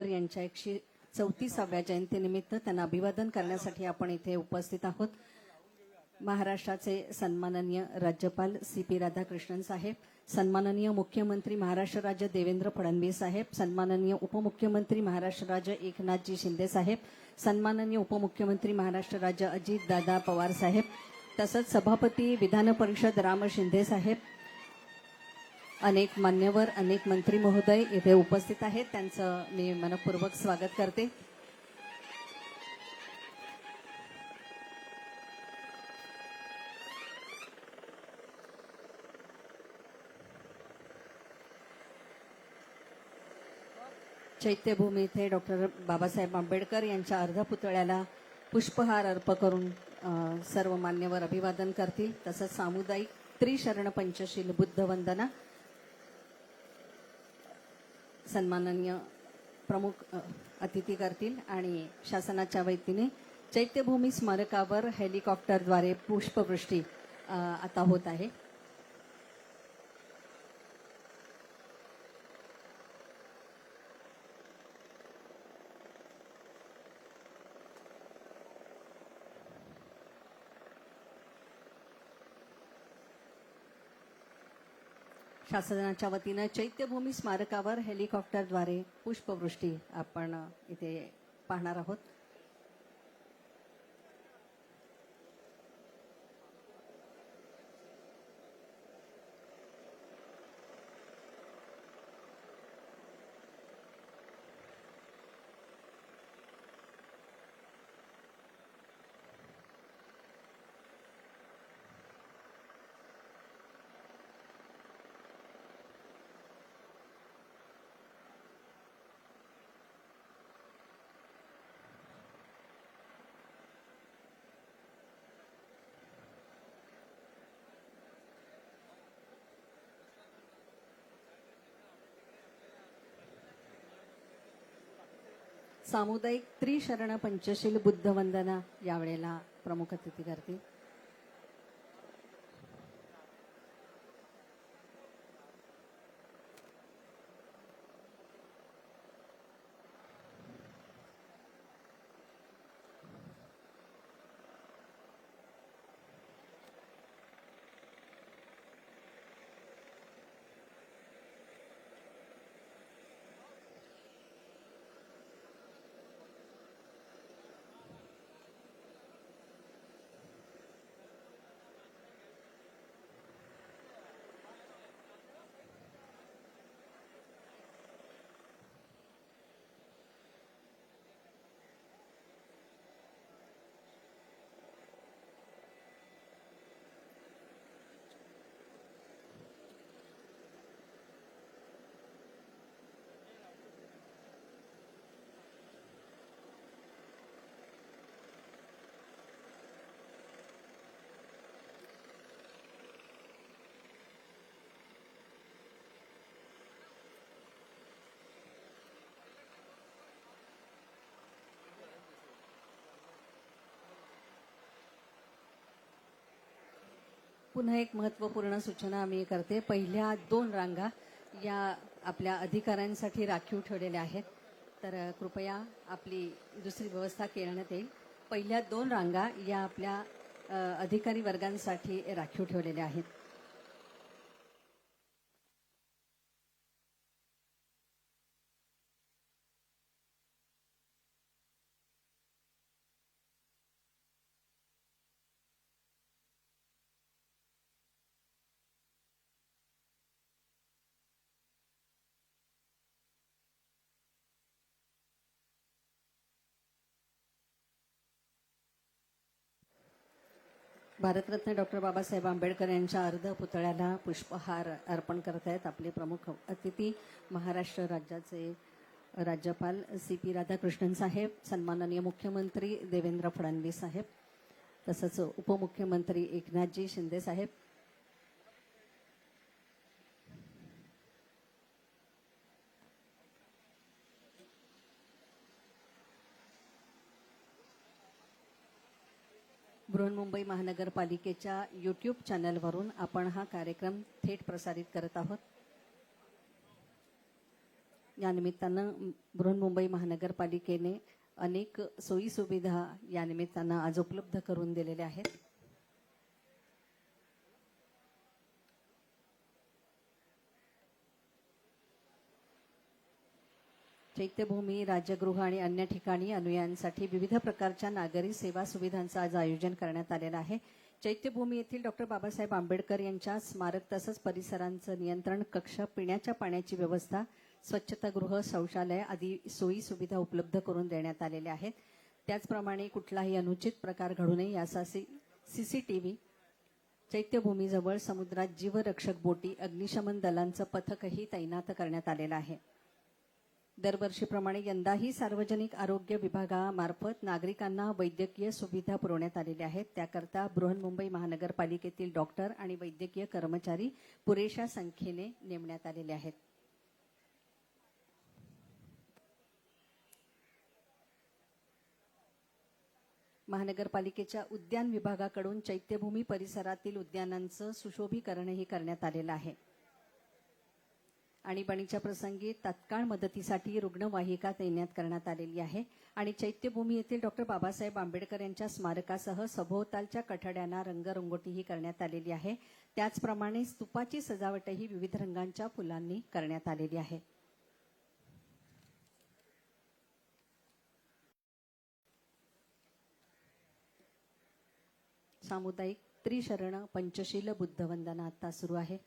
यांच्या 134व्या जयंतीनिमित्त त्यांना अभिवादन करण्यासाठी आपण इथे उपस्थित आहोत। महाराष्ट्राचे सन्माननीय राज्यपाल CP राधाकृष्णन साहेब, सन्माननीय मुख्यमंत्री महाराष्ट्र राज्य देवेंद्र फडणवीस साहेब, सन्माननीय उपमुख्यमंत्री महाराष्ट्र राज्य एकनाथजी शिंदे साहेब, सन्माननीय उपमुख्यमंत्री महाराष्ट्र राज्य अजित दादा पवार साहेब, तसंच सभापती विधान परिषद राम शिंदे साहेब, अनेक मान्यवर, अनेक मंत्री महोदय इथे उपस्थित आहेत। त्यांचं मी मनपूर्वक स्वागत करते। चैत्यभूमी इथे डॉक्टर बाबासाहेब आंबेडकर यांच्या अर्धपुतळ्याला पुष्पहार अर्पण करून सर्व मान्यवर अभिवादन करतील। तसंच सामुदायिक त्रिशरण पंचशील बुद्ध वंदना सन्माननीय प्रमुख अतिथी करतील आणि शासनाच्या वतीने चैत्यभूमी स्मारकावर हेलिकॉप्टरद्वारे पुष्पवृष्टी आता होत आहे। शासनाच्या वतीने चैत्यभूमी स्मारकावर हेलिकॉप्टरद्वारे पुष्पवृष्टी आपण इथे पाहणार आहोत। सामुदायिक त्रिशरण पंचशील बुद्ध वंदना यावेळेला प्रमुख अतिथी करतील। पुन्हा एक महत्त्वपूर्ण सूचना आम्ही करते। पहिल्या 2 रांगा या आपल्या अधिकाऱ्यांसाठी राखीव ठेवलेल्या आहेत, तर कृपया आपली दुसरी व्यवस्था करण्यात येईल। पहिल्या 2 रांगा या आपल्या अधिकारी वर्गांसाठी राखीव ठेवलेल्या आहेत। भारतरत्न डॉक्टर बाबासाहेब आंबेडकर यांच्या अर्धपुतळ्याला पुष्पहार अर्पण करत आहेत आपले प्रमुख अतिथी महाराष्ट्र राज्याचे राज्यपाल CP राधाकृष्णन साहेब, सन्माननीय मुख्यमंत्री देवेंद्र फडणवीस साहेब, तसंच उपमुख्यमंत्री एकनाथजी शिंदे साहेब, बृहन्मुंबई महानगरपालिकेच्या YouTube चॅनलवरून आपण हा कार्यक्रम थेट प्रसारित करत आहोत। या निमित्तानं बृहन्मुंबई महानगरपालिकेने अनेक सोयी सुविधा या निमित्तानं आज उपलब्ध करून दिलेल्या आहेत. चैत्यभूमी, राजगृह आणि अन्य ठिकाणी अनुयायांसाठी विविध प्रकारच्या नागरी सेवा सुविधांचं आज आयोजन करण्यात आलेलं आहे. चैत्यभूमी येथील डॉक्टर बाबासाहेब आंबेडकर यांच्या स्मारक तसंच परिसरांचं नियंत्रण कक्ष, पिण्याच्या पाण्याची व्यवस्था, स्वच्छतागृह, शौचालय आदी सोयी सुविधा उपलब्ध करून देण्यात आलेल्या आहेत. त्याचप्रमाणे कुठलाही अनुचित प्रकार घडू नये यासाठी सीसीटीव्ही, चैत्यभूमीजवळ समुद्रात जीवरक्षक बोटी, अग्निशमन दलांचं पथकही तैनात करण्यात आलेलं आहे. दरवर्षीप्रमाणे यंदाही सार्वजनिक आरोग्य विभागामार्फत नागरिकांना वैद्यकीय सुविधा पुरवण्यात आलेल्या आहेत. त्याकरता बृहन्मुंबई महानगरपालिकेतील डॉक्टर आणि वैद्यकीय कर्मचारी पुरेशा संख्येने नेमण्यात आलेले आहेत. महानगरपालिकेच्या उद्यान विभागाकडून चैत्यभूमी परिसरातील उद्यानांचं सुशोभीकरणही करण्यात आलेलं आहे. आणीबाणीच्या प्रसंगी तात्काळ मदतीसाठी रुग्णवाहिका तैनात करण्यात आलेली आहे. आणि चैत्यभूमी येथील डॉक्टर बाबासाहेब आंबेडकर यांच्या स्मारकासह सभोवतालच्या कठड्यांना रंगरंगोटीही करण्यात आलेली आहे. त्याचप्रमाणे स्तूपाची सजावटही विविध रंगांच्या फुलांनी करण्यात आलेली आहे. सामुदायिक त्रिशरण पंचशील बुद्धवंदना आता सुरू आहे.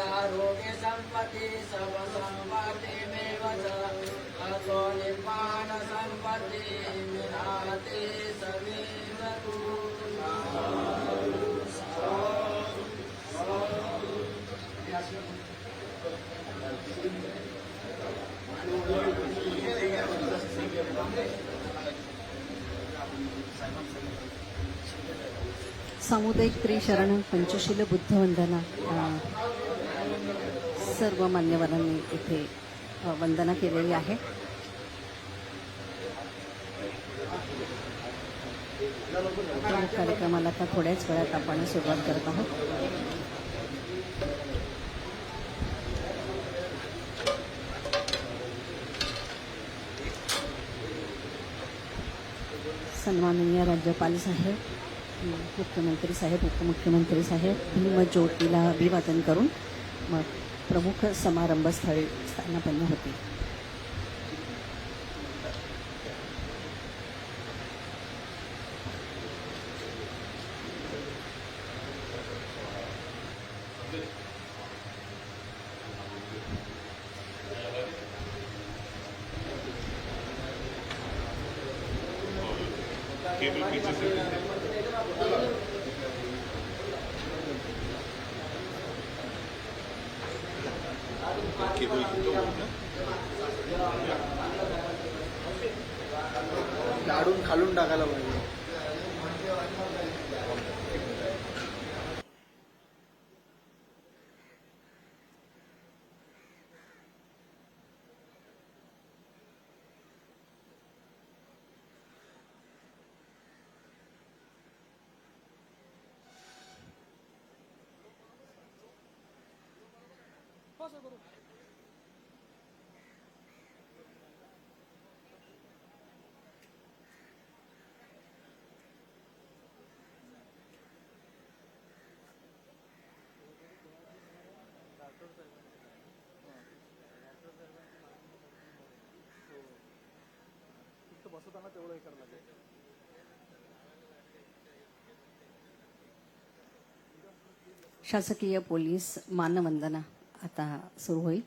आरोग्य संपत्ति सब संपत्ति में अतो निर्माण संपत्ति मिलाते सभी सामुदायिक त्रिशरण पंचशील बुद्धवंदना सर्व मान्यवरांनी इथे वंदना केलेली आहे. कार्यक्रमाला आता थोड्याच वेळात आपण सुरुवात करत आहोत. सन्माननीय राज्यपाल साहेब, मुख्यमंत्री साहेब, उपमुख्यमंत्री साहेब भीमज्योतीला अभिवादन करून मग प्रमुख समारंभस्थळी स्थानापन्न होते. केबल पीछे से केबल काढून खालून टाकायला पाहिजे. बसताना तेवढं हे करायला लागेल. शासकीय पोलीस मानवंदना आता सुरू होईल.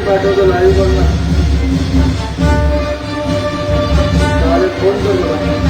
पाठवतो लाईव्ह बघ ना. फोन करतो.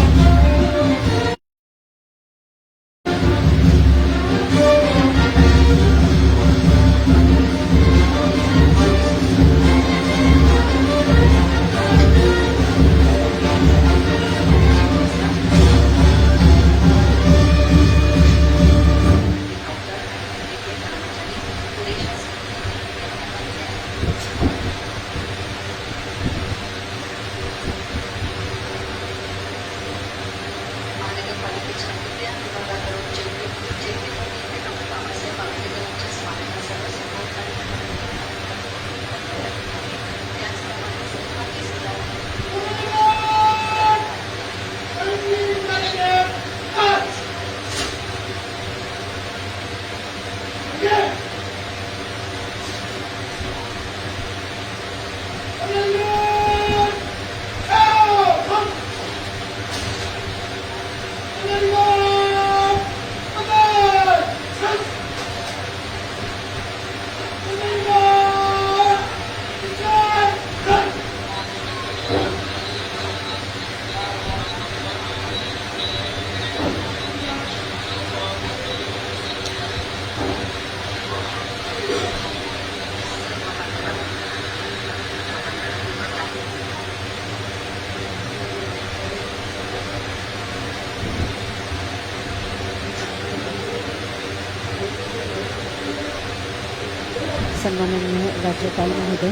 सन्माननीय राज्यपाल महोदय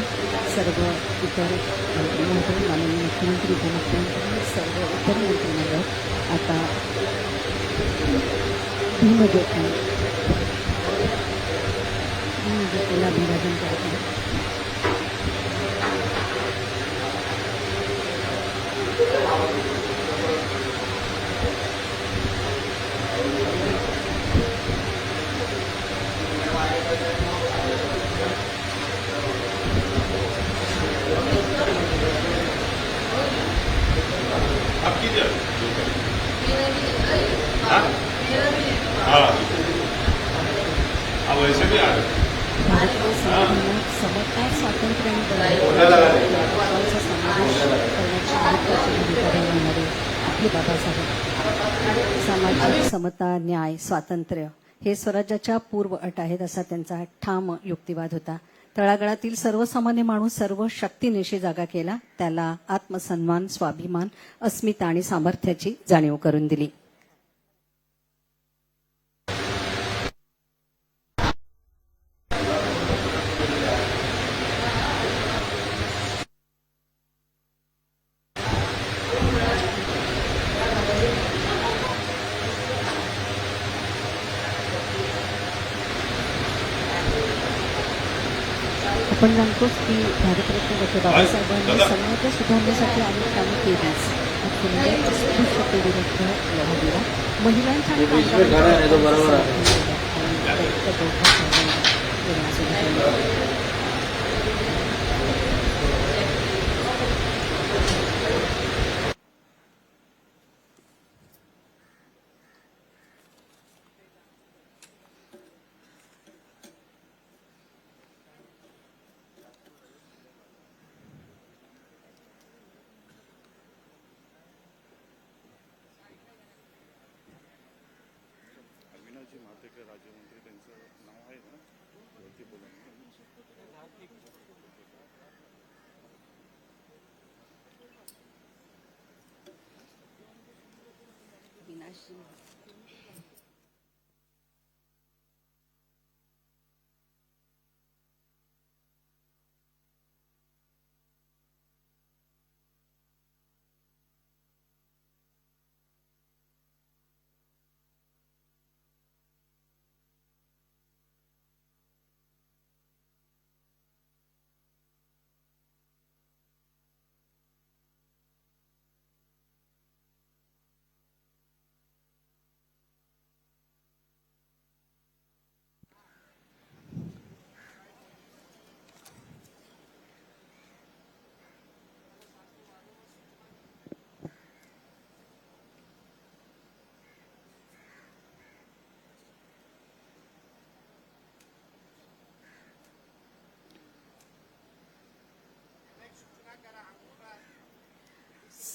सर्व इतर मंत्री, माननीय मुख्यमंत्री, उपमुख्यमंत्री, सर्व इतर मंत्रिमंडळ आता भीमज्योतीला अभिवादन करत आहेत. आप कीजिए हाँ हाँ अब वैसे भी आ रहे भारतीय संविधानात समता, स्वातंत्र्य आणि बंधुत्वाचा समावेश करण्याची महत्त्वाची भूमिका बजावणारे आपले बाबासाहेब. सामाजिक समता, न्याय, स्वातंत्र्य हे स्वराज्याच्या पूर्व अट आहेत असा त्यांचा ठाम युक्तिवाद होता. तळागाळातील सर्वसामान्य माणूस सर्व शक्तीनिशी जागा केला, त्याला आत्मसन्मान, स्वाभिमान, अस्मिता आणि सामर्थ्याची जाणीव करून दिली. आपण जाणतोच की भारतरत्न डॉक्टर बाबासाहेबांनी समाज सुधारण्यासाठी अनेक कामे केलीच. मुख्यमंत्री स्पृश्य पिढीविरुद्ध लढा दिला, महिलांच्या आणि अविनाशी महातेकर राज्यमंत्री त्यांचं नाव आहे ना वरती बोला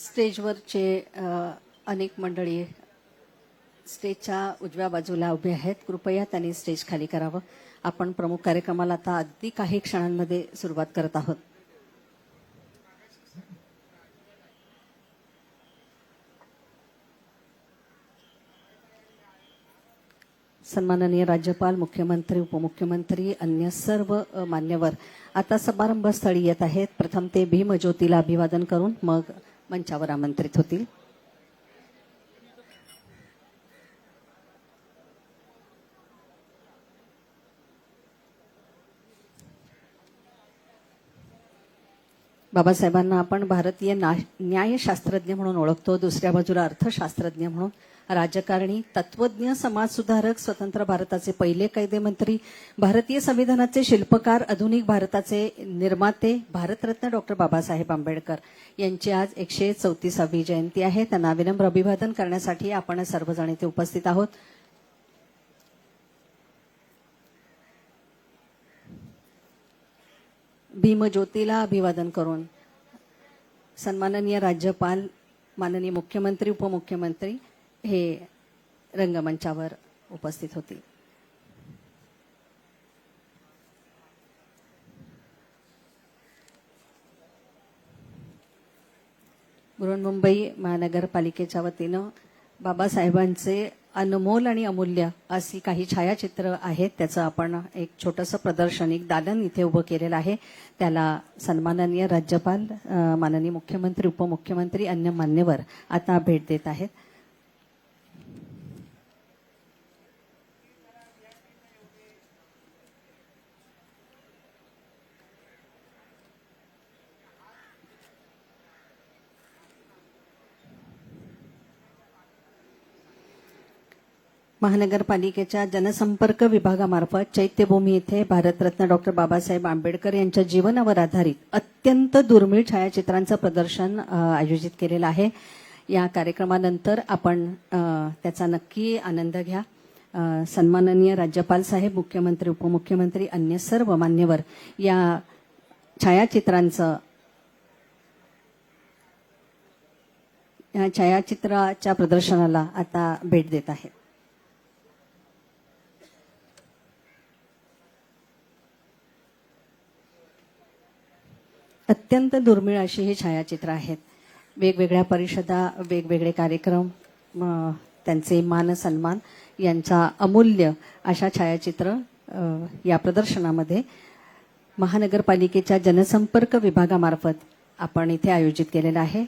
स्टेजवरचे अनेक मंडळी स्टेजच्या उजव्या बाजूला उभे आहेत. कृपया त्यांनी स्टेज खाली करावं. आपण प्रमुख कार्यक्रमाला आता अगदी काही क्षणांमध्ये सुरुवात करत आहोत. सन्माननीय राज्यपाल, मुख्यमंत्री, उपमुख्यमंत्री, अन्य सर्व मान्यवर आता समारंभस्थळी येत आहेत. प्रथम ते भीमज्योतीला अभिवादन करून मग मंचावर आमंत्रित होतील. बाबासाहेबांना आपण भारतीय न्यायशास्त्रज्ञ म्हणून ओळखतो. दुसऱ्या बाजूला अर्थशास्त्रज्ञ म्हणून, राजकारणी, तत्वज्ञ, समाजसुधारक, स्वतंत्र भारताचे पहिले कायदेमंत्री, भारतीय संविधानाचे शिल्पकार, आधुनिक भारताचे निर्माते, भारतरत्न डॉक्टर बाबासाहेब आंबेडकर यांची आज 134वी जयंती आहे. त्यांना विनम्र अभिवादन करण्यासाठी आपण सर्वजण इथे उपस्थित आहोत. भीमज्योतीला अभिवादन करून सन्माननीय राज्यपाल, माननीय मुख्यमंत्री, उपमुख्यमंत्री हे रंगमंचावर उपस्थित होतील. बृहन्मुंबई महानगरपालिकेच्या वतीनं बाबासाहेबांचे अनमोल आणि अमूल्य अशी काही छायाचित्र आहेत. त्याचं आपण एक छोटंसं प्रदर्शन, एक दालन इथे उभं केलेलं आहे. त्याला सन्माननीय राज्यपाल, माननीय मुख्यमंत्री, उपमुख्यमंत्री, अन्य मान्यवर आता भेट देत आहेत. महानगरपालिकेच्या जनसंपर्क विभागामार्फत चैत्यभूमी येथे भारतरत्न डॉक्टर बाबासाहेब आंबेडकर यांच्या जीवनावर आधारित अत्यंत दुर्मिळ छायाचित्रांचं प्रदर्शन आयोजित केलेलं आहे. या कार्यक्रमानंतर आपण त्याचा नक्की आनंद घ्या. सन्माननीय राज्यपाल साहेब, मुख्यमंत्री, उपमुख्यमंत्री, अन्य सर्व मान्यवर या छायाचित्राच्या प्रदर्शनाला आता भेट देत आहेत. अत्यंत दुर्मिळ अशी ही छायाचित्र आहेत. वेगवेगळ्या परिषदा, वेगवेगळे कार्यक्रम, त्यांचे मान सन्मान यांचा अमूल्य अशा छायाचित्र या प्रदर्शनामध्ये महानगरपालिकेच्या जनसंपर्क विभागामार्फत आपण इथे आयोजित केलेलं आहे.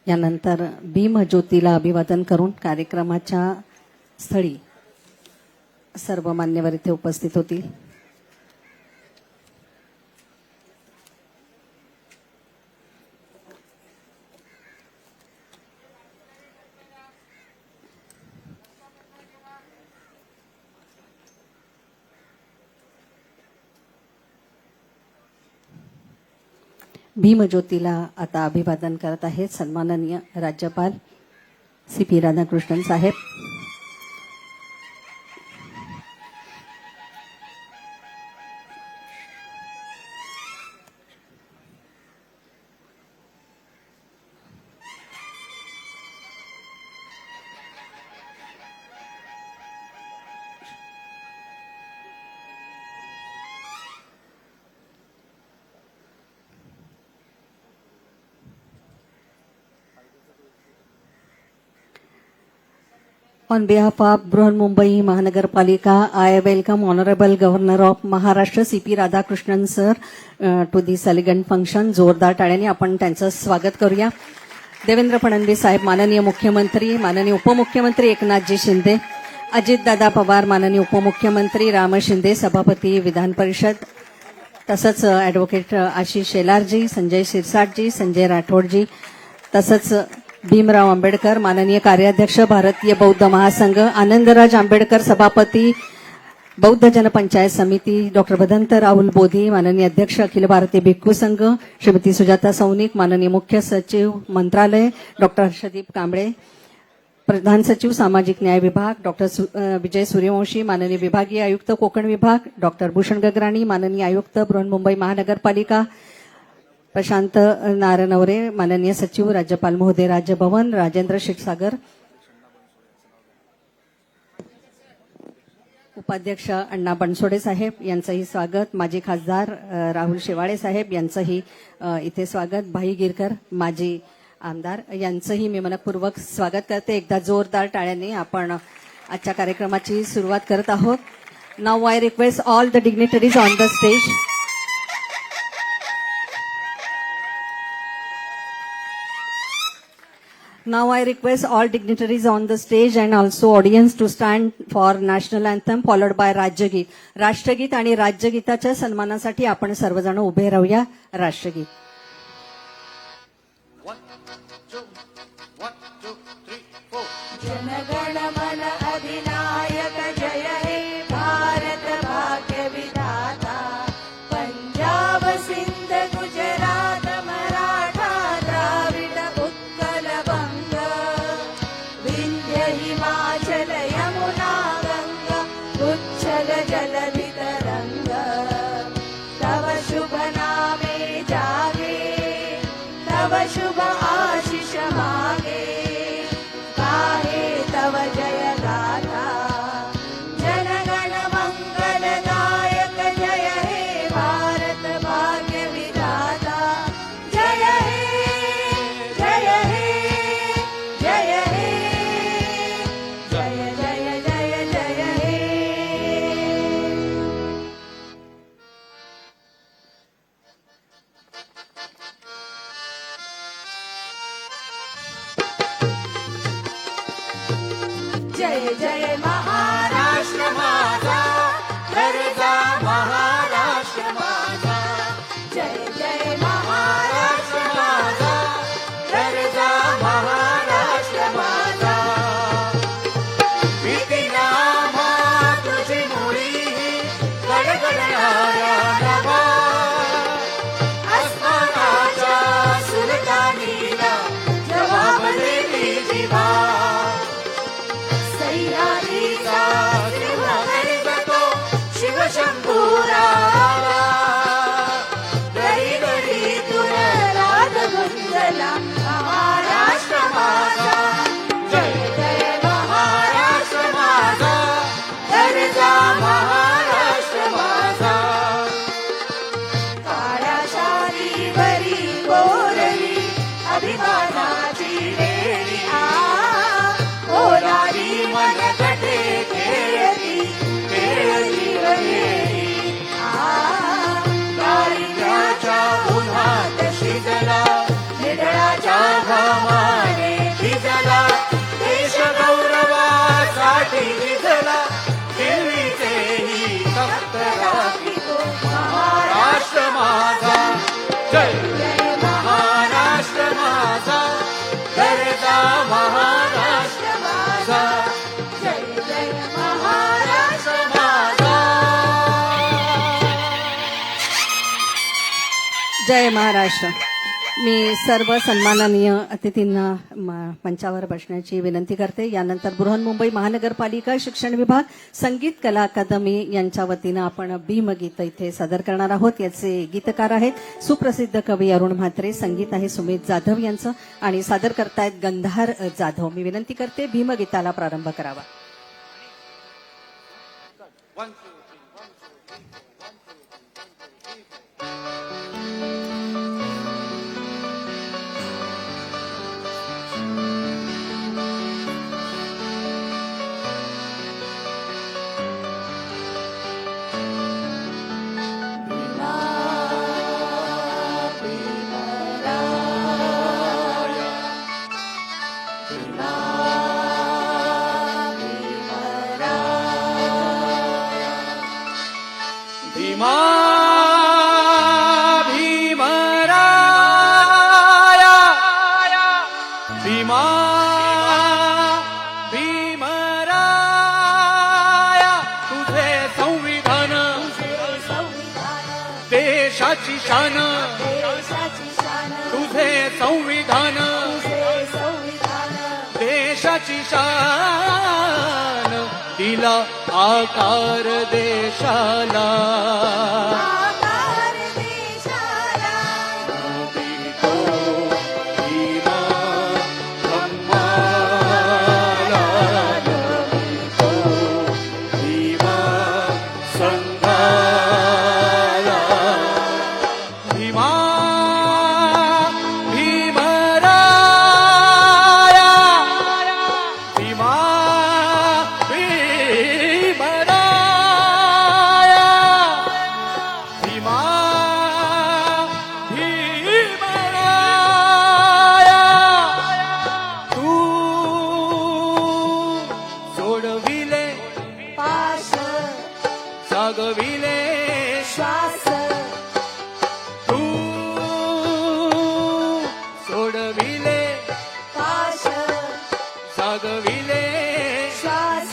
यानंतर भीमज्योतीला अभिवादन करून कार्यक्रमाच्या स्थळी सर्व मान्यवर इथे उपस्थित होतील. भीमज्योतीला आता अभिवादन करत आहेत सन्माननीय राज्यपाल CP Radhakrishnan Saheb. On behalf of Brihanmumbai Mahanagaraparalika, I welcome Honorable Governor of Maharashtra CP Radhakrishnan sir to this elegant function. जोरदार टाळ्यांनी आपण त्यांचं स्वागत करूया. देवेंद्र फडणवीस साहेब, माननीय मुख्यमंत्री, माननीय उपमुख्यमंत्री एकनाथजी शिंदे, अजितदादा पवार, माननीय उपमुख्यमंत्री, राम शिंदे, सभापती विधान परिषद, तसंच ॲडव्होकेट आशिष शेलारजी, संजय शिरसाटजी, संजय राठोडजी, तसंच भीमराव आंबेडकर, माननीय कार्याध्यक्ष भारतीय बौद्ध महासंघ, आनंदराज आंबेडकर, सभापती बौद्ध जनपंचायत समिती, डॉक्टर भदंत राहुल बोधी, माननीय अध्यक्ष अखिल भारतीय भिक्खू संघ, श्रीमती सुजाता सौनिक, माननीय मुख्य सचिव मंत्रालय डॉक्टर हर्षदीप कांबळे, प्रधान सचिव सामाजिक न्याय विभाग डॉक्टर विजय सूर्यवंशी, माननीय विभागीय आयुक्त कोकण विभाग डॉक्टर भूषण गगराणी, माननीय आयुक्त बृहन्मुंबई महानगरपालिका प्रशांत नारनवरे, माननीय सचिव राज्यपाल महोदय राजभवन राजेंद्र क्षीरसागर, उपाध्यक्ष अण्णा बनसोडे साहेब यांचंही स्वागत, माजी खासदार राहुल शेवाळे साहेब यांचंही इथे स्वागत, भाई गिरकर माजी आमदार यांचंही मी मनपूर्वक स्वागत करते. एकदा जोरदार टाळ्यांनी आपण आजच्या कार्यक्रमाची सुरुवात करत आहोत. Now I request all the dignitaries on the stage. Now I request all dignitaries on the stage and also audience to stand for national anthem followed by राज्यगीत. राष्ट्रगीत आणि राज्यगीताच्या सन्मानासाठी आपण सर्वजण उभे राहूया. राष्ट्रगीत. 1 2 1 2 3 4. जनगण मन अधिनायक जय हे भारत भाग्य विधाता. पंजाब सिंध गुजरात मराठा द्राविड उत्कल बंग. विंध्य हिमाचल यमुना गंगा उच्छल जल वितरंग. तव शुभ नामे जागे तव शुभ आशिष मागे. जय जय महाराष्ट्र माझा गरजा महाराष्ट्र माझा जय जय महाराष्ट्र माझा गरजा महाराष्ट्र माझा भीती नामा तुझी मुळी गडगडणाऱ्या नभा अस्मानाच्या सुलतानीला जवाब देवी जिवा सह्याद्रीचा सिंह गर्जतो शिवशंभूराला घरी घरी तुर राग गुंजला महाराष्ट्र माझा जय जय महाराष्ट्र माझा गरजा महाराष्ट्र माझा काळ्या शालीवरी गोरली अभिमानाची वेळी ओलारी मनगटे खेळती खेळती वगैरे दारिद्र्याच्या उन्हात शिजला निधळाच्या घामाने भिजला देश गौरवासाठी भिजला दिल्लीचेही तख्त राखितो महाराष्ट्र माझा जय जय महाराष्ट्र माझा गरजा महाराष्ट्र माझा जय जय महाराष्ट्र माझा जय महाराष्ट्र. मी सर्व सन्माननीय अतिथींना मंचावर बसण्याची विनंती करते. यानंतर बृहन्मुंबई महानगरपालिका शिक्षण विभाग संगीत कला अकादमी यांच्या वतीनं आपण भीमगीत इथे सादर करणार आहोत. याचे गीतकार आहेत सुप्रसिद्ध कवी अरुण म्हात्रे, संगीत आहे सुमित जाधव यांचं आणि सादर करतायत गंधार जाधव. मी विनंती करते भीमगीताला प्रारंभ करावा. 1 2 3 भीमा भीमराया भीमा भीमराया तुझे संविधान देशाची शान देशाची शान तुझे संविधान संविधान देशाची शान दिला आकार देशाला आकार देशाला नमितो भीमा धम्माला नमितो भीमा संघाला भीमा भीमराया भीमा भीमराया भीमा भीमराया तू सोडविले पाश जागविले श्वास तू सोडविले पाश जागविले श्वास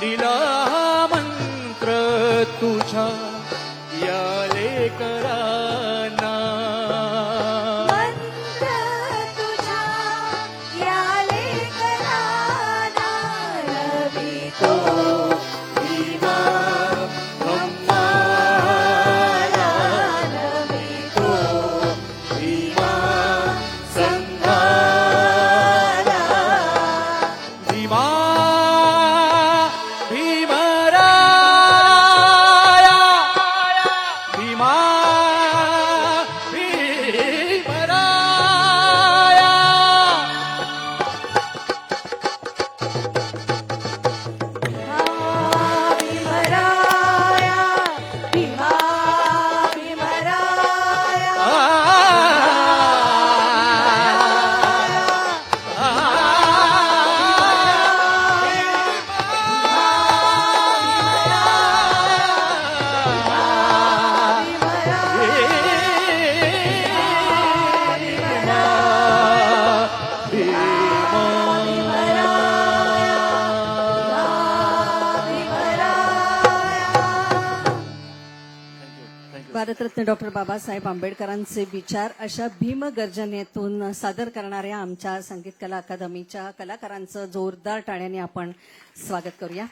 दिला मंत्र तुझ्या या लेकरांना मंत्र तुझ्या या लेकरांना नमितो भीमा धम्माला नमितो भीमा संघाला भीमा भीमराया भीमा भीमराया भीमराया भीमा भीमराया भारतरत्न डॉक्टर बाबासाहेब आंबेडकरांचे विचार अशा भीमगर्जनेतून सादर करणाऱ्या आमच्या संगीत कला अकादमीच्या कलाकारांचं जोरदार टाळ्याने आपण स्वागत करूया.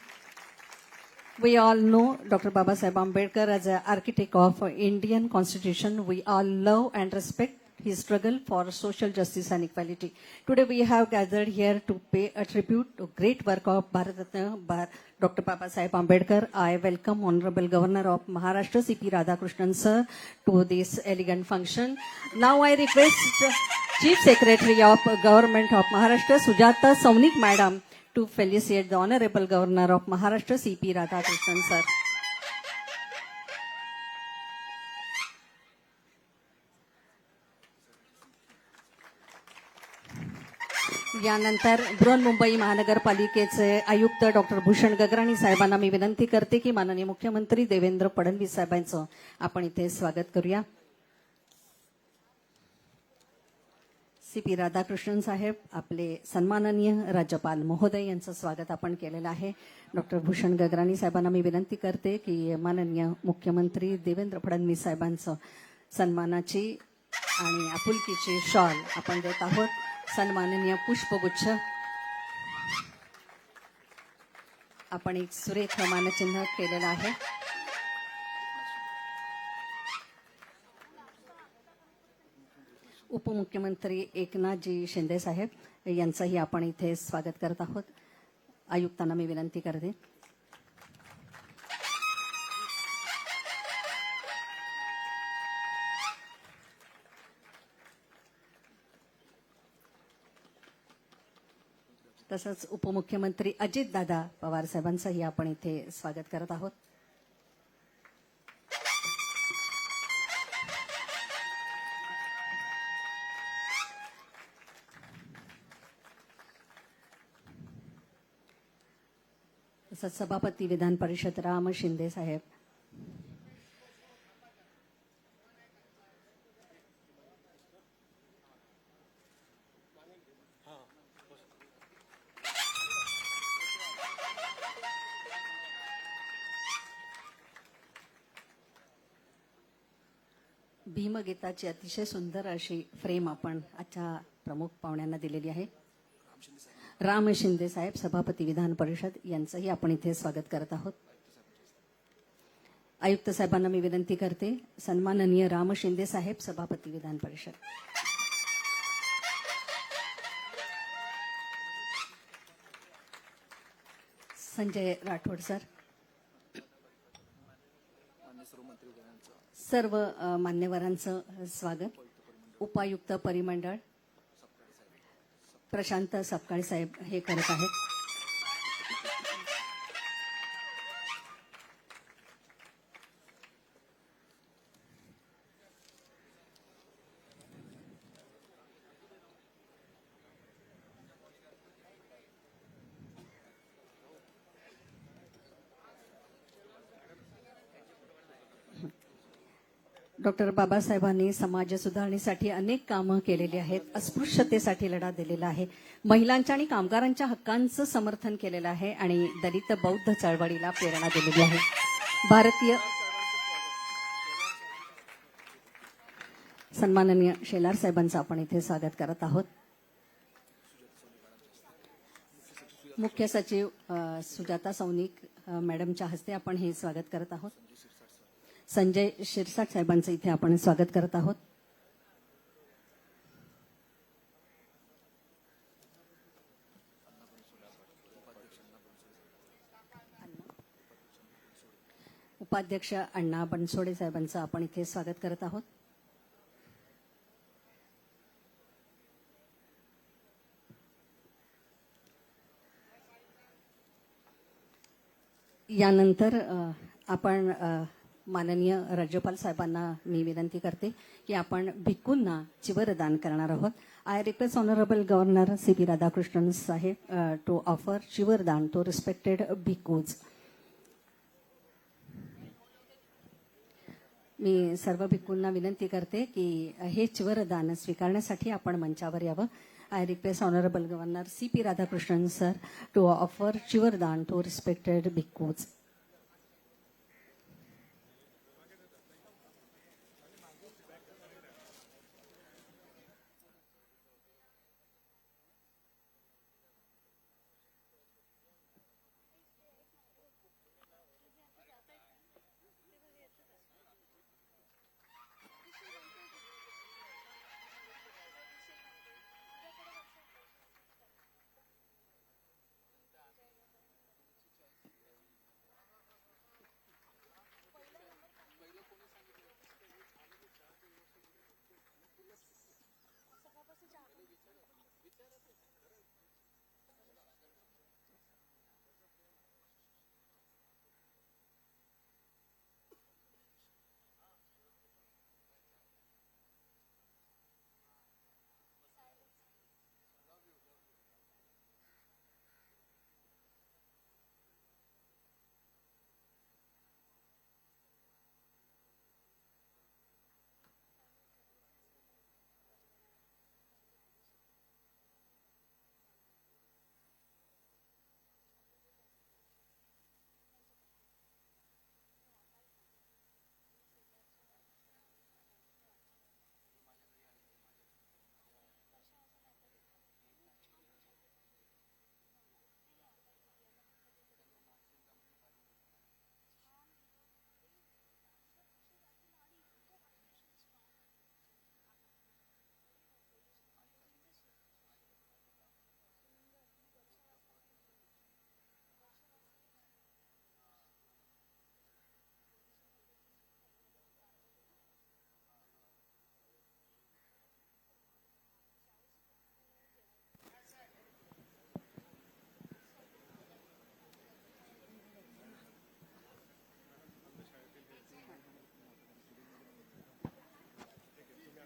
We all know Dr. Babasaheb Ambedkar as an architect of Indian Constitution. We all love and respect his struggle for social justice and equality. Today we have gathered here to pay a tribute to great work of Bharat Ratna Dr. Babasaheb Ambedkar. I welcome Honorable Governor of Maharashtra C.P. Radhakrishnan sir to this elegant function. Now I request Chief Secretary of Government of Maharashtra Sujata Saunik Madam to felicitate the Honorable Governor of Maharashtra C.P. Radhakrishnan sir. यानंतर बृहन्मुंबई महानगरपालिकेचे आयुक्त doctor Bhushan Gagrani साहेबांना मी विनंती करते की माननीय मुख्यमंत्री देवेंद्र फडणवीस साहेबांचं आपण इथे स्वागत करूया. C.P. राधाकृष्णन साहेब आपले सन्माननीय राज्यपाल महोदय यांचं स्वागत आपण केलेलं आहे. डॉक्टर भूषण गगराणी साहेबांना मी विनंती करते की माननीय मुख्यमंत्री देवेंद्र फडणवीस साहेबांचं सन्मानाची आणि आपुलकीची शॉल आपण देत आहोत. सन्माननीय पुष्पगुच्छ आपण एक सुरेख मानचिन्ह केलेलं आहे. उपमुख्यमंत्री एकनाथजी शिंदे साहेब यांचंही आपण इथे स्वागत करत आहोत. आयुक्तांना मी विनंती करते. तसंच उपमुख्यमंत्री अजितदादा पवार साहेबांचंही आपण इथे स्वागत करत आहोत. तसंच सभापती विधान परिषद राम शिंदे साहेब, भीमगीताची अतिशय सुंदर अशी फ्रेम आपण आजच्या प्रमुख पाहुण्यांना दिलेली आहे. राम शिंदे साहेब सभापती विधान परिषद यांचंही आपण इथे स्वागत करत आहोत. आयुक्त साहेबांना मी विनंती करते. सन्माननीय राम शिंदे साहेब सभापती विधान परिषद. संजय राठोड सर. सर्व मान्यवरांचं स्वागत. उपायुक्त परिमंडळ प्रशांत सपकाळे साहेब हे करत आहेत. डॉक्टर बाबासाहेबांनी समाज सुधारणेसाठी अनेक कामं केलेली आहेत. अस्पृश्यतेसाठी लढा दिलेला आहे. महिलांच्या आणि कामगारांच्या हक्कांचं समर्थन केलेलं आहे आणि दलित बौद्ध चळवळीला प्रेरणा दिलेली आहे. भारतीय सन्माननीय शेलार साहेबांचं आपण इथे स्वागत करत आहोत. मुख्य सचिव सुजाता सौनिक मॅडमच्या हस्ते आपण हे स्वागत करत आहोत. संजय शिरसाट साहेबांचं इथे आपण स्वागत करत आहोत. उपाध्यक्ष अण्णा बनसोडे साहेबांचं आपण इथे स्वागत करत आहोत. यानंतर आपण माननीय राज्यपाल साहेबांना मी विनंती करते की आपण भिक्खूंना चिवरदान करणार आहोत. I request honourable governor C.P. Radhakrishnan साहेब टू ऑफर चिवरदान टू रिस्पेक्टेड भिक्खूज. मी सर्व भिक्खूंना विनंती करते की हे चिवरदान स्वीकारण्यासाठी आपण मंचावर यावं. I request honourable governor C.P. Radhakrishnan sir to offer चिवरदान टू रिस्पेक्टेड भिक्खूज.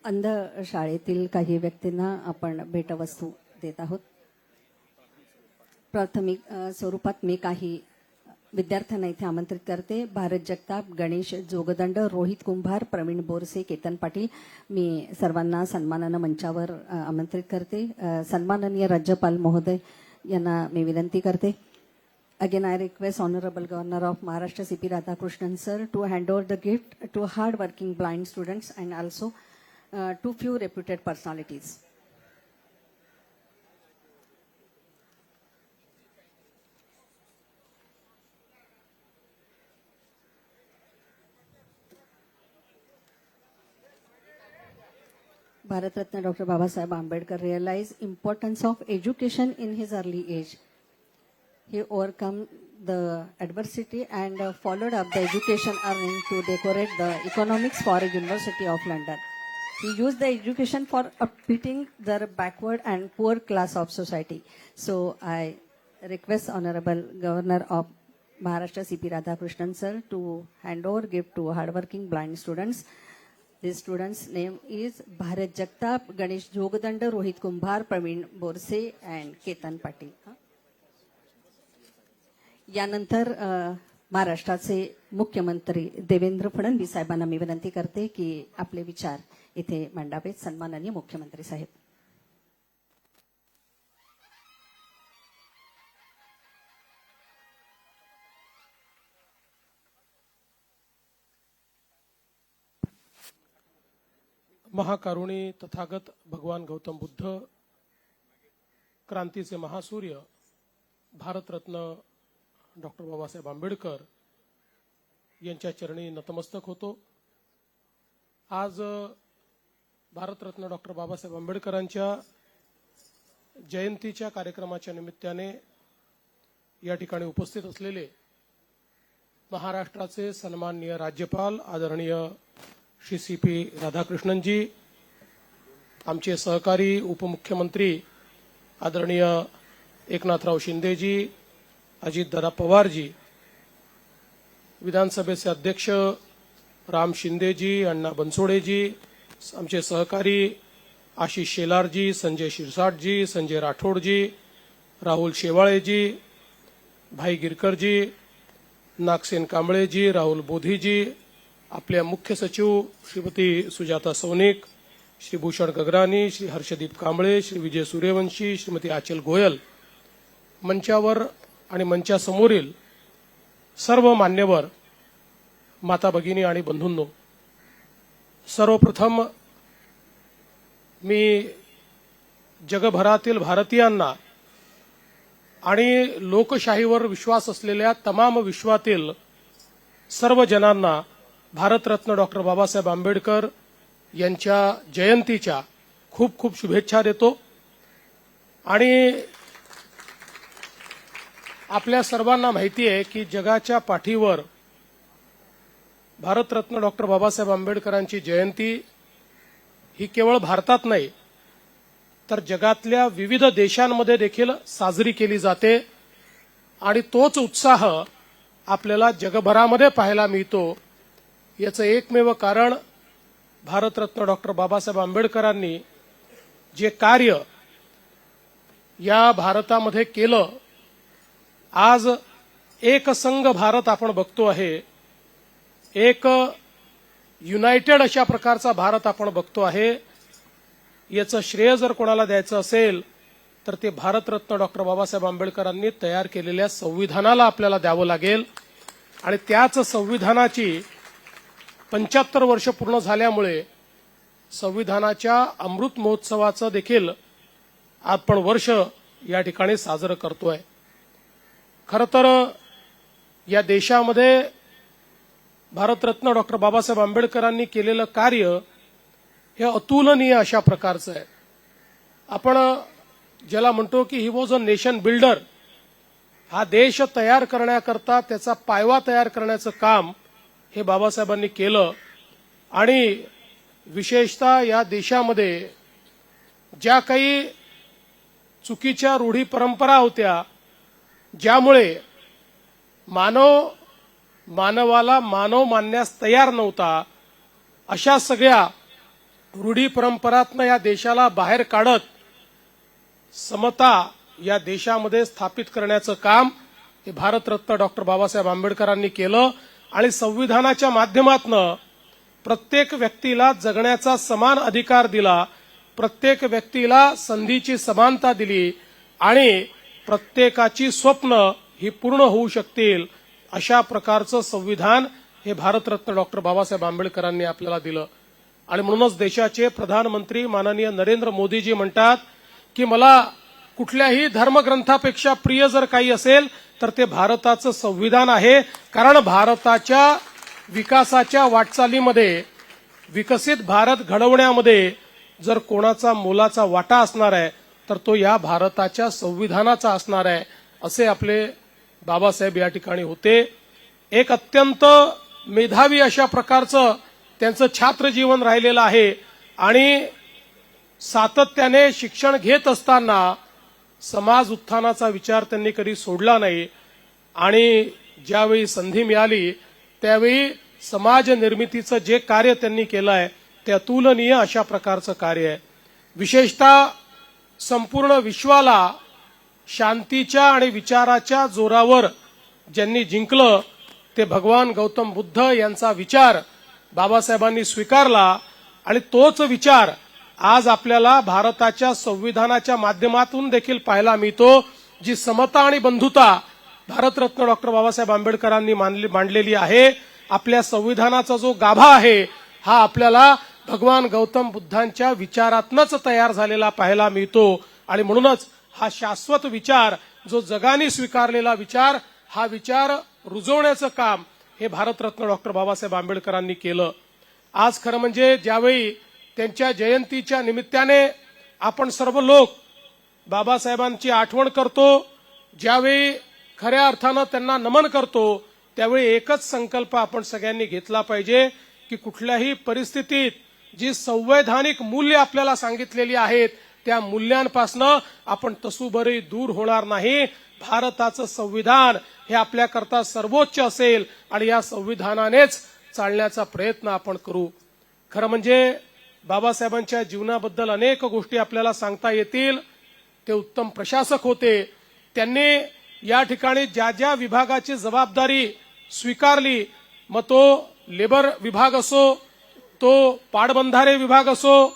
अंध शाळेतील काही व्यक्तींना आपण भेटवस्तू देत आहोत. प्राथमिक स्वरूपात मी काही विद्यार्थ्यांना इथे आमंत्रित करते. भारत जगताप, गणेश जोगदंड, रोहित कुंभार, प्रवीण बोरसे, केतन पाटील, मी सर्वांना सन्मानानं मंचावर आमंत्रित करते. सन्माननीय राज्यपाल महोदय यांना मी विनंती करते. Again, I request Honorable Governor of Maharashtra C.P. Radhakrishnan sir to hand over the gift to hard-working blind students and also to few reputed personalities. Bharat Ratna Dr. Babasaheb Ambedkar realized importance of education in his early age. He overcome the adversity and followed up the education earning to decorate the economics for University of London. He used the education for uplifting the backward and poor class of society. So I request Honorable Governor of Maharashtra C.P. Radhakrishnan sir to hand over gift to hardworking blind students. These students' name is Bharat Jagtap, Ganesh Jogadanda, Rohit Kumbhar, Praveen Borse and Ketan Patil. यानंतर महाराष्ट्राचे मुख्यमंत्री देवेंद्र फडणवीस साहेबांना मी विनंती करते की आपले विचार इथे मांडावेत. सन्माननीय मुख्यमंत्री साहेब. महाकारुणी तथागत भगवान गौतम बुद्ध, क्रांतीचे महासूर्य भारतरत्न डॉक्टर बाबासाहेब आंबेडकर यांच्या चरणी नतमस्तक होतो. आज भारतरत्न डॉक्टर बाबासाहेब आंबेडकरांच्या जयंतीच्या कार्यक्रमाच्या निमित्ताने या ठिकाणी उपस्थित असलेले महाराष्ट्राचे सन्माननीय राज्यपाल आदरणीय श्री C.P. राधाकृष्णनजी, आमचे सहकारी उपमुख्यमंत्री आदरणीय एकनाथराव शिंदेजी, अजितदादा पवारजी, विधानसभेचे अध्यक्ष राम शिंदेजी, अण्णा बनसोडेजी, आमचे सहकारी आशिष शेलारजी, संजय शिरसाटजी, संजय राठोडजी, राहुल शेवाळेजी, भाई गिरकरजी, नागसेन कांबळेजी, राहुल बोधीजी, आपल्या मुख्य सचिव श्रीमती सुजाता सौनिक, श्री भूषण गगरानी, श्री हर्षदीप कांबळे, श्री विजय सूर्यवंशी, श्रीमती आचल गोयल, मंचावर आणि मंचासमोरील सर्व मान्यवर माता भगिनी आणि बंधूंनो, सर्वप्रथम मी जगभरातील भारतीयांना आणि लोकशाहीवर विश्वास असलेल्या तमाम विश्वातील सर्व जनांना भारतरत्न डॉक्टर बाबासाहेब आंबेडकर यांच्या जयंतीच्या खूप खूप शुभेच्छा देतो. आणि आपल्या सर्वांना माहिती आहे की जगाच्या पाठीवर भारतरत्न डॉक्टर बाबासाहेब आंबेडकरांची जयंती ही केवळ भारतात नाही तर जगातल्या विविध देशांमध्ये देखील साजरी केली जाते. आणि तोच उत्साह आपल्याला जगभरामध्ये पाहायला मिळतो. याचं एकमेव कारण भारतरत्न डॉक्टर बाबासाहेब आंबेडकरांनी जे कार्य या भारतामध्ये केलं. आज एक संघ भारत आपण बघतो आहे, एक युनायटेड अशा प्रकारचा भारत आपण बघतो आहे. याचं श्रेय जर कोणाला द्यायचं असेल तर ते भारतरत्न डॉक्टर बाबासाहेब आंबेडकरांनी तयार केलेल्या संविधानाला आपल्याला द्यावं लागेल. आणि त्याच संविधानाची 75 वर्ष पूर्ण झाल्यामुळे संविधानाच्या अमृत महोत्सवाचं देखील आपण वर्ष या ठिकाणी साजरं करतोय. खरं तर या देशामध्ये भारतरत्न डॉक्टर बाबासाहेब आंबेडकरांनी केलेलं कार्य हे अतुलनीय अशा प्रकारचं आहे. आपण ज्याला म्हणतो की he was a nation builder. हा देश तयार करण्याकरता त्याचा पायवा तयार करण्याचं काम हे बाबासाहेबांनी केलं. आणि विशेषतः या देशामध्ये ज्या काही चुकीच्या रूढी परंपरा होत्या, ज्यामुळे मानवाला मानव मानण्यास तयार नव्हता, अशा सगळ्या रूढी परंपरातनं या देशाला बाहेर काढत समता या देशामध्ये स्थापित करण्याचं काम हे भारतरत्न डॉक्टर बाबासाहेब आंबेडकरांनी केलं आणि संविधानाच्या माध्यमातनं प्रत्येक व्यक्तीला जगण्याचा समान अधिकार दिला, प्रत्येक व्यक्तीला संधीची समानता दिली आणि प्रत्येकाची स्वप्न ही पूर्ण होऊ शकतील अशा प्रकारचं संविधान हे भारतरत्न डॉक्टर बाबासाहेब आंबेडकरांनी आपल्याला दिलं. आणि म्हणूनच देशाचे प्रधानमंत्री माननीय नरेंद्र मोदीजी म्हणतात की मला कुठल्याही धर्मग्रंथापेक्षा प्रिय जर काही असेल तर ते भारताचं संविधान आहे. कारण भारताच्या विकासाच्या वाटचालीमध्ये, विकसित भारत घडवण्यामध्ये जर कोणाचा मोलाचा वाटा असणार आहे तर तो या भारताच्या संविधानाचा असणार आहे, असे आपले बाबासाहेब या ठिकाणी होते. एक अत्यंत मेधावी अशा प्रकारचं त्यांचं छात्र जीवन राहिलेलं आहे आणि सातत्याने शिक्षण घेत असताना समाज उत्थानाचा विचार त्यांनी कधी सोडला नाही आणि ज्यावेळी संधी मिळाली त्यावेळी समाज निर्मितीचं जे कार्य त्यांनी केलं आहे ते अतुलनीय अशा प्रकारचं कार्य आहे. विशेषतः संपूर्ण विश्वाला शांतीच्या आणि विचाराच्या जोरावर ज्यांनी जिंकलं ते भगवान गौतम बुद्ध यांचा विचार बाबासाहेबांनी स्वीकारला आणि तोच विचार आज आपल्याला भारताच्या संविधानाच्या माध्यमातून देखील पाहायला मिळतो. जी समता आणि बंधुता भारतरत्न डॉक्टर बाबासाहेब आंबेडकरांनी मांडलेली आहे, आपल्या संविधानाचा जो गाभा आहे हा आपल्याला भगवान गौतम बुद्धांच्या विचारातनच तयार झालेला पाहायला मिळतो. आणि म्हणूनच हा शाश्वत विचार, जो जगाने स्वीकारलेला विचार, हा विचार रुजवण्याचं काम हे भारतरत्न डॉक्टर बाबासाहेब आंबेडकरांनी केलं. आज खरं म्हणजे ज्यावेळी त्यांच्या जयंतीच्या निमित्ताने आपण सर्व लोक बाबासाहेबांची आठवण करतो, ज्यावेळी खऱ्या अर्थानं त्यांना नमन करतो, त्यावेळी एकच संकल्प आपण सगळ्यांनी घेतला पाहिजे की कुठल्याही परिस्थितीत जी संवैधानिक मूल्य आपल्याला सांगितलेली आहेत त्या मूल्यांपासनं आपण तसूभरही दूर होणार नाही. भारताचं संविधान हे आपल्याकरता सर्वोच्च असेल आणि या संविधानानेच चालण्याचा प्रयत्न आपण करू. खरं म्हणजे बाबासाहेबांच्या जीवनाबद्दल अनेक गोष्टी आपल्याला सांगता येतील. ते उत्तम प्रशासक होते. त्यांनी या ठिकाणी ज्या ज्या विभागाची जबाबदारी स्वीकारली, मग तो लेबर विभाग असो, तो पाटबंधारे विभाग असो,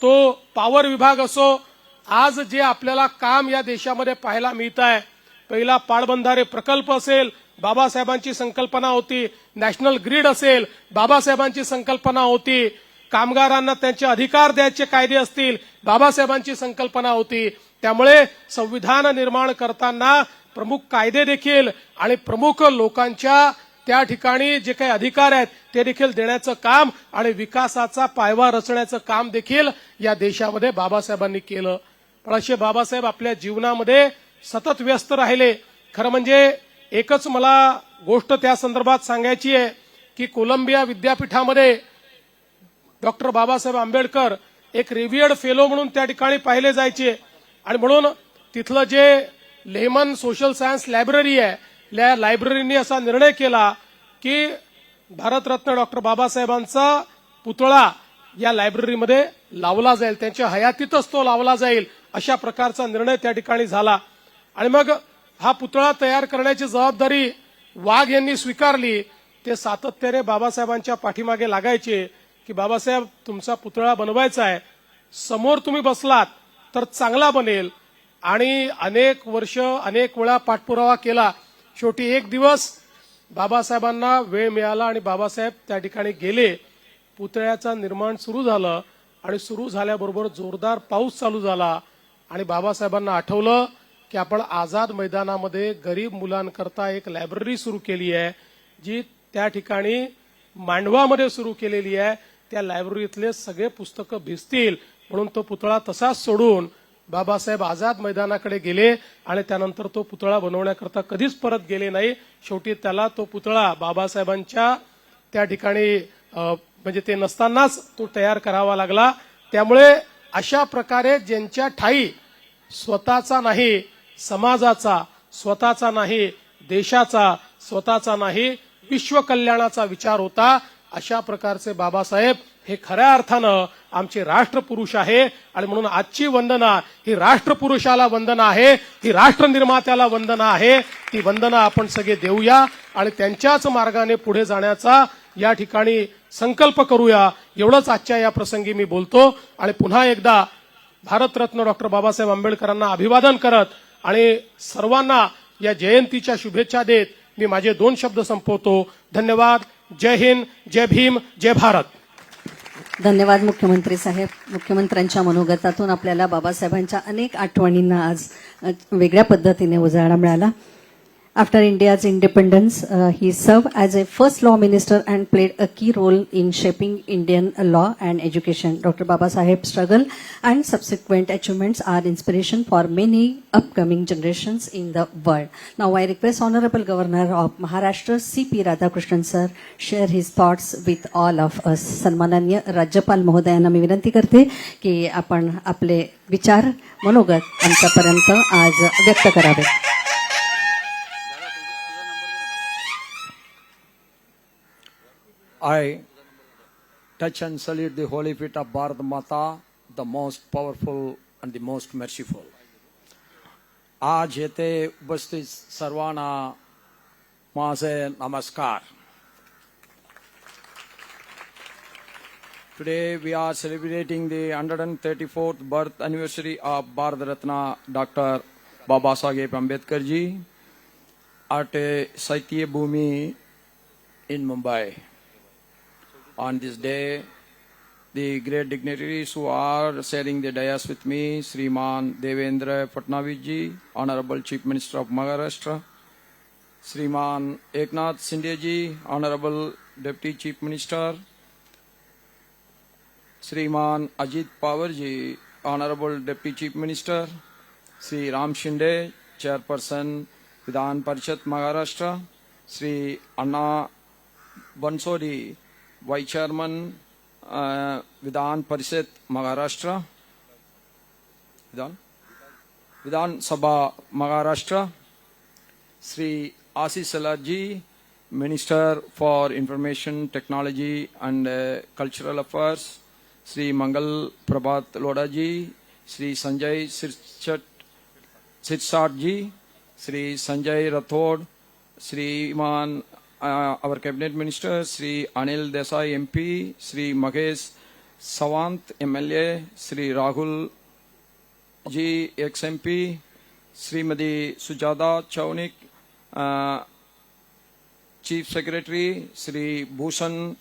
तो पॉवर विभाग असो, आज जे आपल्याला काम या देशामध्ये पाहायला मिळत आहे, पहिला पाटबंधारे प्रकल्प असेल, बाबासाहेबांची संकल्पना होती. नॅशनल ग्रीड असेल, बाबासाहेबांची संकल्पना होती. कामगारांना त्यांचे अधिकार द्यायचे कायदे असतील, बाबासाहेबांची संकल्पना होती. त्यामुळे संविधान निर्माण करताना प्रमुख कायदे देखील आणि प्रमुख लोकांच्या त्या ठिकाणी जे काही अधिकार आहेत ते देखील देण्याचं काम आणि विकासाचा पायवा रचण्याचं काम देखील या देशामध्ये बाबासाहेबांनी केलं. पण असे बाबासाहेब आपल्या जीवनामध्ये सतत व्यस्त राहिले. खरं म्हणजे एकच मला गोष्ट त्या संदर्भात सांगायची आहे की कोलंबिया विद्यापीठामध्ये डॉक्टर बाबासाहेब आंबेडकर एक रिव्हियर्ड फेलो म्हणून त्या ठिकाणी पाहिले जायचे आणि म्हणून तिथलं जे लेमन सोशल सायन्स लायब्ररी आहे, त्या लायब्ररीने असा निर्णय केला की भारतरत्न डॉक्टर बाबासाहेबांचा पुतळा या लायब्ररीमध्ये लावला जाईल, त्यांच्या हयातीतच तो लावला जाईल, अशा प्रकारचा निर्णय त्या ठिकाणी झाला. आणि मग हा पुतळा तयार करण्याची जबाबदारी वाघ यांनी स्वीकारली. ते सातत्याने बाबासाहेबांच्या पाठीमागे लागायचे की बाबासाहेब तुमचा पुतळा बनवायचा आहे, समोर तुम्ही बसलात तर चांगला बनेल. आणि अनेक वर्ष अनेक वेळा पाठपुरावा केला. शेवटी एक दिवस बाबासाहेबांना वेळ मिळाला आणि बाबासाहेब त्या ठिकाणी गेले. पुतळ्याचं निर्माण सुरू झालं आणि सुरू झाल्याबरोबर जोरदार पाऊस चालू झाला आणि बाबासाहेबांना आठवलं की आपण आझाद मैदानामध्ये गरीब मुलांकरता एक लायब्ररी सुरू केली आहे, जी त्या ठिकाणी मांडवामध्ये सुरू केलेली आहे. त्या लायब्ररीतले सगळे पुस्तकं भिजतील म्हणून तो पुतळा तसाच सोडून बाबासाहेब आझाद मैदानाकडे गेले आणि त्यानंतर तो पुतळा बनवण्याकरता कधीच परत गेले नाही. शेवटी त्याला तो पुतळा बाबासाहेबांच्या त्या ठिकाणी म्हणजे ते नसतानाच तो तयार करावा लागला. त्यामुळे अशा प्रकारे ज्यांच्या ठाई स्वतःचा नाही समाजाचा, स्वतःचा नाही देशाचा, स्वतःचा नाही विश्व कल्याणाचा विचार होता, अशा प्रकारचे बाबासाहेब हे खऱ्या अर्थानं आमचे राष्ट्रपुरुष आहे. आणि म्हणून आजची वंदना ही राष्ट्रपुरुषाला वंदना आहे, ही राष्ट्रनिर्मात्याला वंदना आहे. ती वंदना आपण सगळे देऊया आणि त्यांच्याच मार्गाने पुढे जाण्याचा या ठिकाणी संकल्प करूया. एवढंच आजच्या या प्रसंगी मी बोलतो आणि पुन्हा एकदा भारतरत्न डॉक्टर बाबासाहेब आंबेडकरांना अभिवादन करत आणि सर्वांना या जयंतीच्या शुभेच्छा देत मी माझे 2 शब्द संपवतो. धन्यवाद. जय हिंद, जय भीम, जय भारत. धन्यवाद मुख्यमंत्री साहेब. मुख्यमंत्र्यांच्या मनोगतातून आपल्याला बाबासाहेबांच्या अनेक आठवणींना आज वेगळ्या पद्धतीने उजाळा मिळाला. After India's independence, he served as a first law minister and played a key role in shaping Indian law and education. Dr. Baba Saheb's struggle and subsequent achievements are inspiration for many upcoming generations in the world. Now I request Honorable Governor of Maharashtra, C.P. Radhakrishnan sir, share his thoughts with all of us. सन्माननीय राज्यपाल महोदयांना मी विनंती करते की आपण आपले विचार मनोगत आमच्यापर्यंत आज व्यक्त करावे. I touch and salute the holy feet of Bharat Mata, the most powerful and the most merciful. आज येथे उपस्थित सर्वांना माझे नमस्कार. Today we are celebrating the 134th birth anniversary of Bharat Ratna Dr. Baba Saheb Ambedkar ji at Saitya Bhumi in Mumbai. On this day, the great dignitaries who are sharing the dais with me, Sriman Devendra Fadnavis ji, Honorable Chief Minister of Maharashtra, Sriman Eknath Shinde ji, Honorable Deputy Chief Minister, Sriman Ajit Pawar ji, Honorable Deputy Chief Minister, Sri Ram Shinde, Chairperson Vidhan Parishad Maharashtra, Sri Anna Bansori, Vice Chairman Vidhan Parishad Maharashtra, Vidhan Sabha Maharashtra, Sri Ashish Salat ji, Minister for Information Technology and Cultural Affairs, Sri Mangal Prabhat Lodha ji, Sri Sanjay Sirsat ji, Sri Sanjay Rathod, Sri Man our Cabinet Minister, Sri Anil Desai MP, Sri Mahesh Sawant MLA, Sri Rahul Ji ex-MP, Srimati Sujata Chaunik, Chief Secretary, Sri Bhushan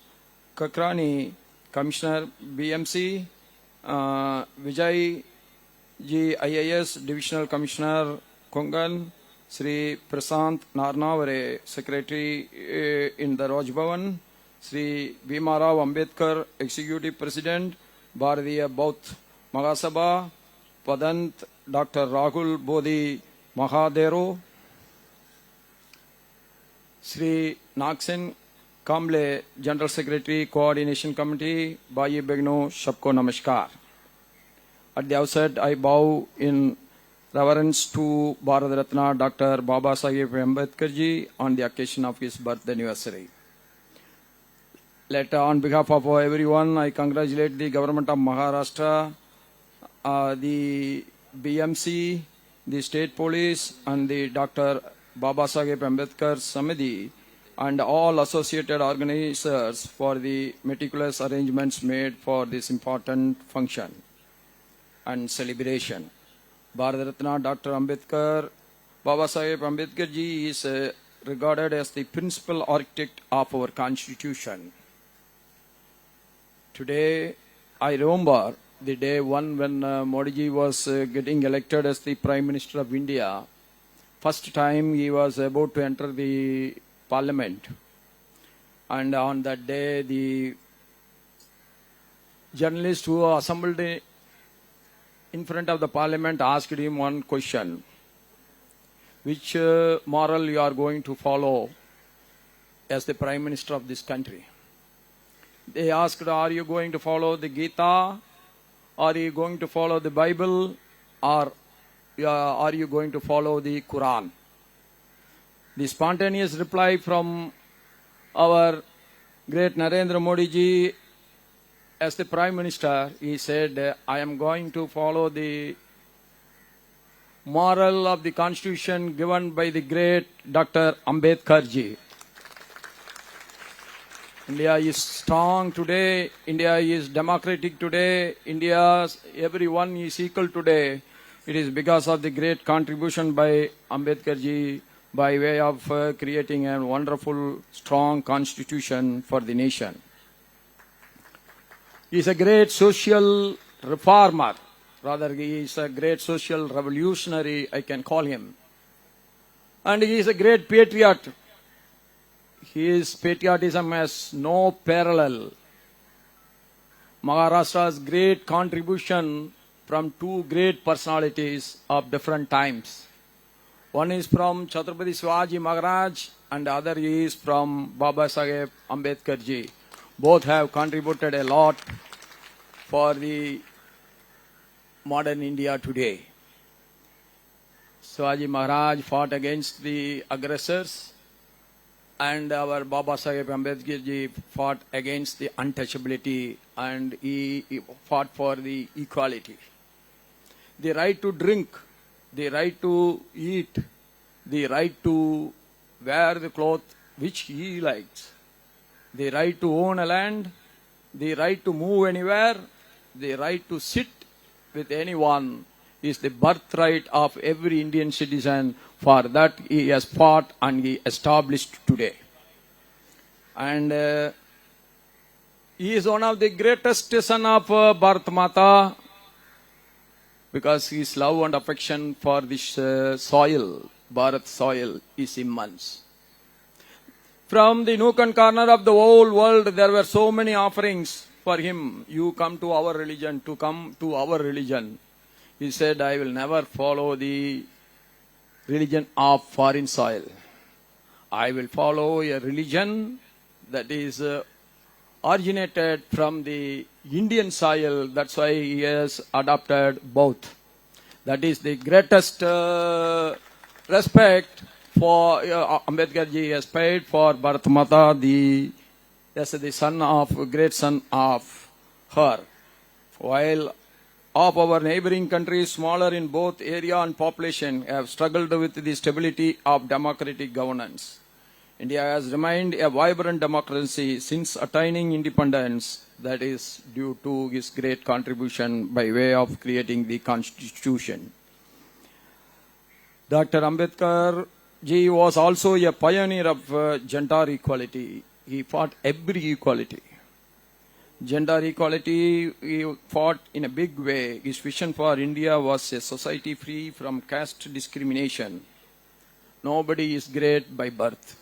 Kakrani, Commissioner BMC, Vijay Ji IAS Divisional Commissioner Kongan, Sri Prasant Narnavare, Secretary in the Raj Bhavan, Sri Bhima Rao Ambedkar, Executive President, Bharatiya Bauth Mahasabha, Padant Dr. Rahul Bodhi Mahadero, Sri Naksen Kamble, General Secretary, Coordination Committee, Bhai Begno, Sabko Namaskar. At the outset, I bow in reverence to Bharat Ratna Dr. Baba Saheb Ambedkar ji on the occasion of his birth anniversary. On behalf of everyone, I congratulate the government of Maharashtra, the BMC, the state police, and the Dr. Baba Saheb Ambedkar Samiti, and all associated organizers for the meticulous arrangements made for this important function and celebration. Bharat Ratna Dr. Ambedkar, Baba Saheb Ambedkar ji is regarded as the principal architect of our constitution. Today, I remember the day one when Modi ji was getting elected as the Prime Minister of India. First time he was about to enter the parliament. And on that day, the journalists who assembled in front of the parliament asked him one question: which moral you are going to follow as the Prime Minister of this country? They asked, are you going to follow the Gita? Are you going to follow the Bible? Or are you going to follow the Quran? The spontaneous reply from our great Narendra Modi ji as the Prime Minister, he said, I am going to follow the moral of the Constitution given by the great Dr. Ambedkar ji. India is strong today. India is democratic today. Everyone is equal today. It is because of the great contribution by Ambedkar ji by way of creating a wonderful, strong constitution for the nation. He is a great social reformer. Rather, he is a great social revolutionary, I can call him. And he is a great patriot. His patriotism has no parallel. Maharashtra's great contribution from two great personalities of different times. One is from Chhatrapati Shivaji Maharaj and the other is from Baba Saheb Ambedkar ji. Both have contributed a lot for the modern India today. Shivaji Maharaj fought against the aggressors, and our Baba Saheb Ambedkar ji fought against the untouchability, and he fought for the equality. The right to drink, the right to eat, the right to wear the cloth which he likes, the right to own a land, the right to move anywhere, the right to sit with anyone is the birthright of every Indian citizen. For that he has fought and he established today. And he is one of the greatest son of Bharat Mata because his love and affection for this soil, Bharat soil, is immense. From the nook and corner of the whole world, there were so many offerings for him. You come to our religion, to come to our religion. He said, I will never follow the religion of foreign soil. I will follow a religion that is originated from the Indian soil. That's why he has adopted both. That is the greatest respect for Ambedkar ji has paid for Bharat Mata, as the son of, great son of her. While of our neighboring countries, smaller in both area and population, have struggled with the stability of democratic governance. India has remained a vibrant democracy since attaining independence. That is due to his great contribution by way of creating the constitution. Dr. Ambedkar ji was also a pioneer of gender equality. He fought every equality. Gender equality, he fought in a big way. His vision for India was a society free from caste discrimination. Nobody is great by birth.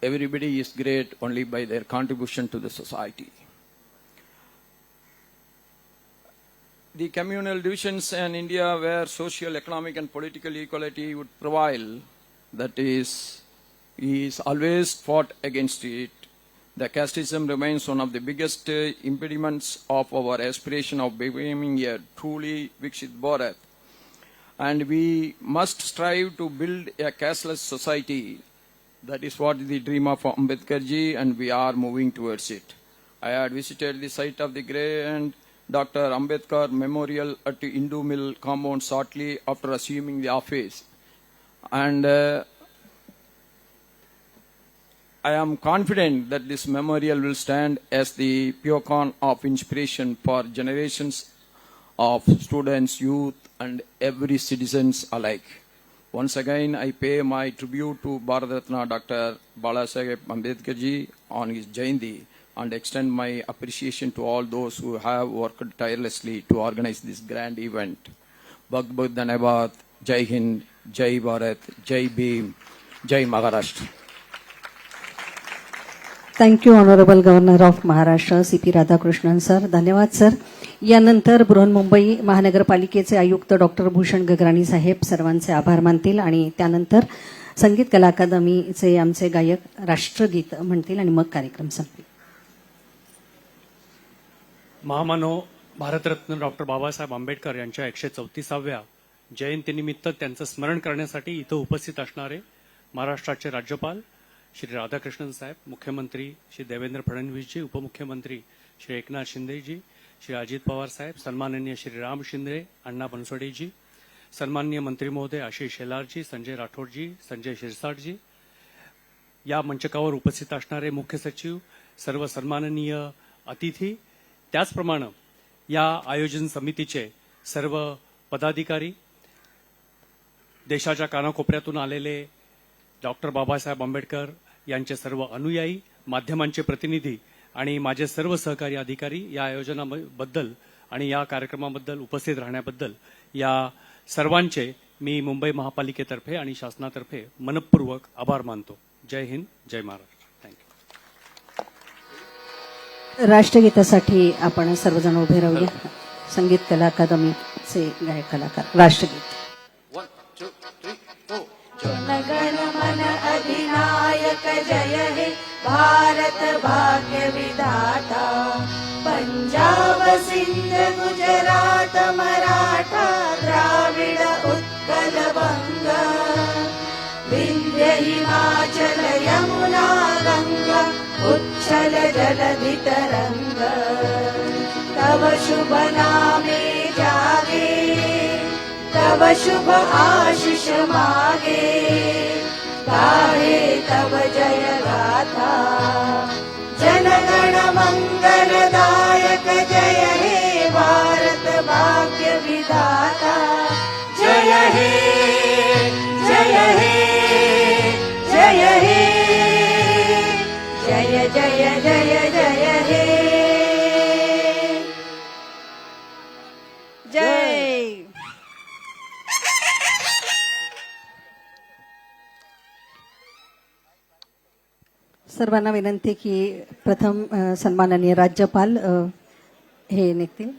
Everybody is great only by their contribution to the society. The communal divisions in India where social, economic and political equality would prevail, that is, he is always fought against it. The casteism remains one of the biggest impediments of our aspiration of becoming a truly Viksit Bharat. And we must strive to build a casteless society. That is what the dream of Ambedkar ji, and we are moving towards it. I had visited the site of the great Dr. Ambedkar Memorial at the Hindu Mill compound shortly after assuming the office. And I am confident that this memorial will stand as the beacon of inspiration for generations of students, youth, and every citizens alike. Once again, I pay my tribute to Bharat Ratna Dr. Balasaheb Ambedkar ji on his Jayanti and extend my appreciation to all those who have worked tirelessly to organize this grand event. Bahut bahut dhanyavad. Jai Hind, Jai Bharat, Jai Bhim, Jai Maharashtra. Thank you honourable governor of Maharashtra CP Radhakrishnan sir. धन्यवाद sir. यानंतर बृहन्मुंबई महानगरपालिकेचे आयुक्त doctor Bhushan Gagrani साहेब सर्वांचे आभार मानतील आणि त्यानंतर संगीत कला अकादमीचे आमचे गायक राष्ट्रगीत म्हणतील आणि मग कार्यक्रम संपेल. महामानव भारतरत्न डॉक्टर बाबासाहेब आंबेडकर यांच्या 134व्या जयंतीनिमित्त त्यांचं स्मरण करण्यासाठी इथं उपस्थित असणारे महाराष्ट्राचे राज्यपाल श्री राधाकृष्णन साहेब, मुख्यमंत्री श्री देवेंद्र फडणवीसजी, उपमुख्यमंत्री श्री एकनाथ शिंदेजी, श्री अजित पवार साहेब, सन्माननीय श्री राम शिंदे, अण्णा बनसोडेजी, सन्माननीय मंत्री महोदय आशिष शेलारजी, संजय राठोडजी, संजय शिरसाटजी, या मंचकावर उपस्थित असणारे मुख्य सचिव, सर्व सन्माननीय अतिथी, त्याचप्रमाणे या आयोजन समितीचे सर्व पदाधिकारी, देशाच्या कानाकोपऱ्यातून आलेले डॉक्टर बाबासाहेब आंबेडकर यांचे सर्व अनुयायी, माध्यमांचे प्रतिनिधी आणि माझे सर्व सहकारी अधिकारी या आयोजनाबद्दल आणि या कार्यक्रमाबद्दल उपस्थित राहण्याबद्दल या सर्वांचे मी मुंबई महापालिकेतर्फे आणि शासनातर्फे मनपूर्वक आभार मानतो. जय हिंद, जय महाराष्ट्र. थँक्यू. राष्ट्रगीतासाठी आपण सर्वजण उभे राहूया. संगीत कला अकादमीचे गायक कलाकार. राष्ट्रगीत. 1, 2, 3, 4. जनगण मन अधिनायक जय हे भारत भाग्य विधाता. पंजाब सिंध गुजरात मराठा द्राविड उत्कल बंग. विंध्य हिमाचल यमुना गंगा उच्छल जलधि तरंग. तव शुभ नामे जागे तव शुभ आशीष मागे. गाहे तव जय गाथा. जनगण मंगलदायक जय हे भारत भाग्य विधाता. जय हे जय हे जय हे जय जय जय जय हे जय. सर्वांना विनंती की प्रथम सन्माननीय राज्यपाल हे निघतील.